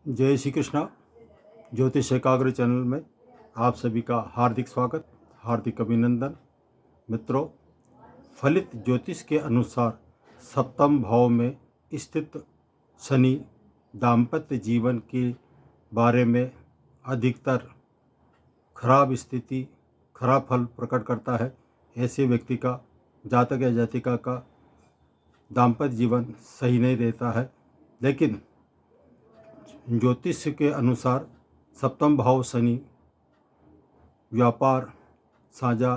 जय श्री कृष्णा। ज्योतिष एकाग्र चैनल में आप सभी का हार्दिक स्वागत, हार्दिक अभिनंदन। मित्रों, फलित ज्योतिष के अनुसार सप्तम भाव में स्थित शनि दाम्पत्य जीवन के बारे में अधिकतर खराब स्थिति, खराब फल प्रकट करता है। ऐसे व्यक्ति का, जातक या जातिका का दाम्पत्य जीवन सही नहीं रहता है। लेकिन ज्योतिष के अनुसार सप्तम भाव शनि व्यापार साझा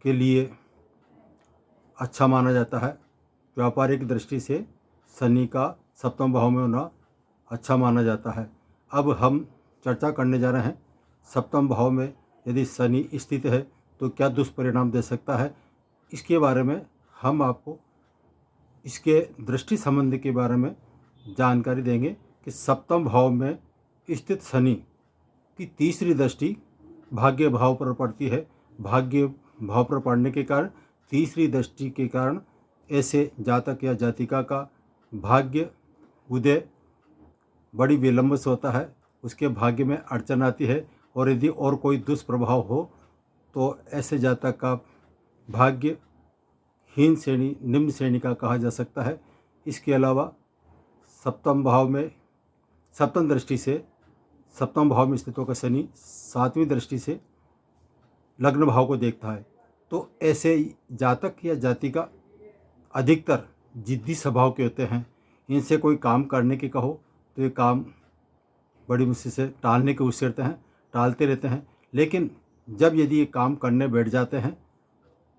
के लिए अच्छा माना जाता है। व्यापारिक दृष्टि से शनि का सप्तम भाव में होना अच्छा माना जाता है। अब हम चर्चा करने जा रहे हैं, सप्तम भाव में यदि शनि स्थित है तो क्या दुष्परिणाम दे सकता है। इसके बारे में हम आपको इसके दृष्टि संबंध के बारे में जानकारी देंगे कि सप्तम भाव में स्थित शनि की तीसरी दृष्टि भाग्य भाव पर पड़ती है। भाग्य भाव पर पड़ने के कारण, तीसरी दृष्टि के कारण ऐसे जातक या जातिका का भाग्य उदय बड़ी विलंब से होता है। उसके भाग्य में अड़चन आती है और यदि और कोई दुष्प्रभाव हो तो ऐसे जातक का भाग्य हीन श्रेणी, निम्न श्रेणी का कहा जा सकता है। इसके अलावा सप्तम भाव में, सप्तम दृष्टि से, सप्तम भाव में स्थित होकर शनि सातवीं दृष्टि से लग्न भाव को देखता है। तो ऐसे जातक या जातिका अधिकतर जिद्दी स्वभाव के होते हैं। इनसे कोई काम करने की कहो तो ये काम बड़ी मुश्किल से टालने की कोशिश करते हैं, टालते रहते हैं। लेकिन जब यदि ये काम करने बैठ जाते हैं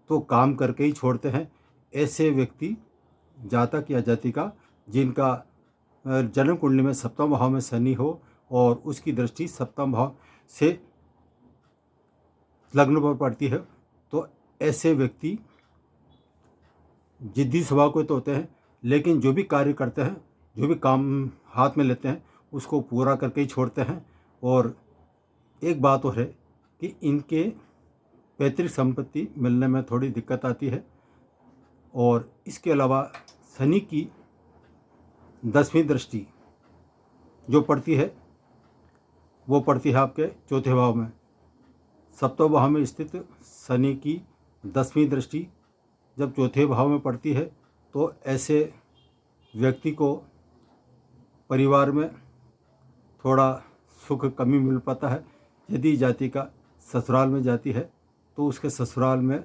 तो काम करके ही छोड़ते हैं। ऐसे व्यक्ति, जातक या जातिका जिनका जन्म कुंडली में सप्तम भाव में शनि हो और उसकी दृष्टि सप्तम भाव से लग्न पर पड़ती है, तो ऐसे व्यक्ति जिद्दी स्वभाव के तो होते हैं, लेकिन जो भी कार्य करते हैं, जो भी काम हाथ में लेते हैं उसको पूरा करके ही छोड़ते हैं। और एक बात और है कि इनके पैतृक संपत्ति मिलने में थोड़ी दिक्कत आती है। और इसके अलावा शनि की 10वीं दृष्टि जो पड़ती है वो पड़ती है आपके चौथे भाव में। सप्तम भाव में स्थित शनि की 10वीं दृष्टि जब चौथे भाव में पड़ती है तो ऐसे व्यक्ति को परिवार में थोड़ा सुख कमी मिल पाता है। यदि जाति का ससुराल में जाती है तो उसके ससुराल में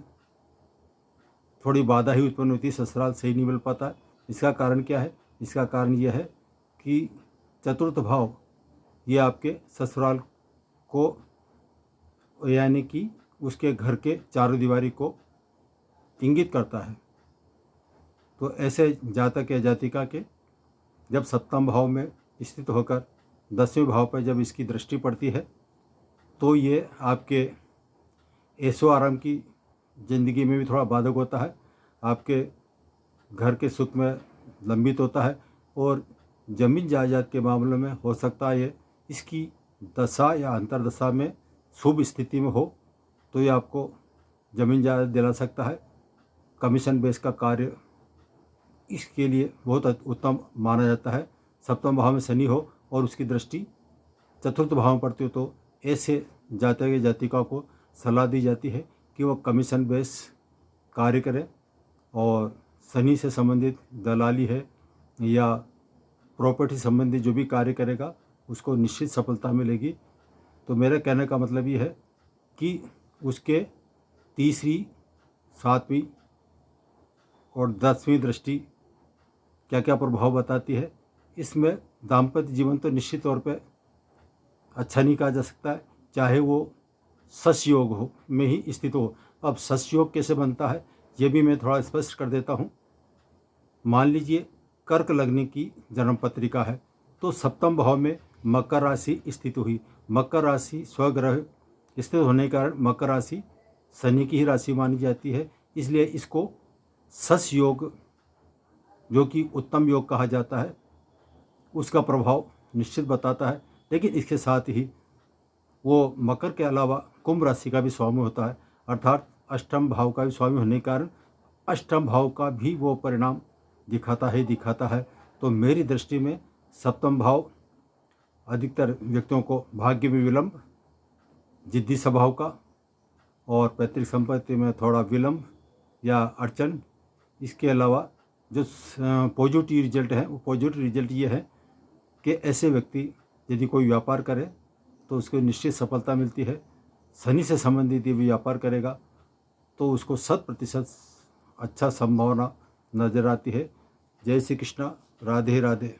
थोड़ी बाधा ही उत्पन्न होती है, ससुराल सही नहीं मिल पाता है। इसका कारण क्या है? इसका कारण यह है कि चतुर्थ भाव ये आपके ससुराल को, यानी कि उसके घर के चारों दीवारी को इंगित करता है। तो ऐसे जातक या जातिका के जब सप्तम भाव में स्थित होकर 10वें भाव पर जब इसकी दृष्टि पड़ती है तो ये आपके ऐशो आराम की ज़िंदगी में भी थोड़ा बाधक होता है। आपके घर के सुख में लंबित होता है और जमीन जायदाद के मामले में हो सकता है ये इसकी दशा या अंतर्दशा में शुभ स्थिति में हो तो ये आपको जमीन जायदाद दिला सकता है। कमीशन बेस का कार्य इसके लिए बहुत उत्तम माना जाता है। सप्तम भाव में शनि हो और उसकी दृष्टि चतुर्थ भाव में पड़ती हो तो ऐसे जातक या जातिका को सलाह दी जाती है कि वो कमीशन बेस कार्य करें और शनि से संबंधित दलाली है या प्रॉपर्टी संबंधी जो भी कार्य करेगा उसको निश्चित सफलता मिलेगी। तो मेरे कहने का मतलब ये है कि उसके तीसरी, 7वीं और 10वीं दृष्टि क्या क्या प्रभाव बताती है। इसमें दाम्पत्य जीवन तो निश्चित तौर पे अच्छा नहीं कहा जा सकता है, चाहे वो सस्य योग हो में ही स्थित हो। अब सस्य योग कैसे बनता है ये भी मैं थोड़ा स्पष्ट कर देता हूँ। मान लीजिए कर्क लग्न की जन्म पत्रिका है तो सप्तम भाव में मकर राशि स्थित हुई। मकर राशि स्वग्रह स्थित होने के कारण मकर राशि शनि की ही राशि मानी जाती है, इसलिए इसको सस्य योग, जो कि उत्तम योग कहा जाता है, उसका प्रभाव निश्चित बताता है। लेकिन इसके साथ ही वो मकर के अलावा कुंभ राशि का भी स्वामी होता है, अर्थात अष्टम भाव का भी स्वामी होने के कारण अष्टम भाव का भी वो परिणाम दिखाता है। तो मेरी दृष्टि में सप्तम भाव अधिकतर व्यक्तियों को भाग्य में विलंब, जिद्दी स्वभाव का और पैतृक संपत्ति में थोड़ा विलंब या अड़चन। इसके अलावा जो पॉजिटिव रिजल्ट है, वो पॉजिटिव रिजल्ट ये है कि ऐसे व्यक्ति यदि कोई व्यापार करे तो उसको निश्चित सफलता मिलती है। शनि से संबंधित यदि व्यापार करेगा तो उसको 100% अच्छा संभावना नजर आती है। जय श्री कृष्णा, राधे राधे।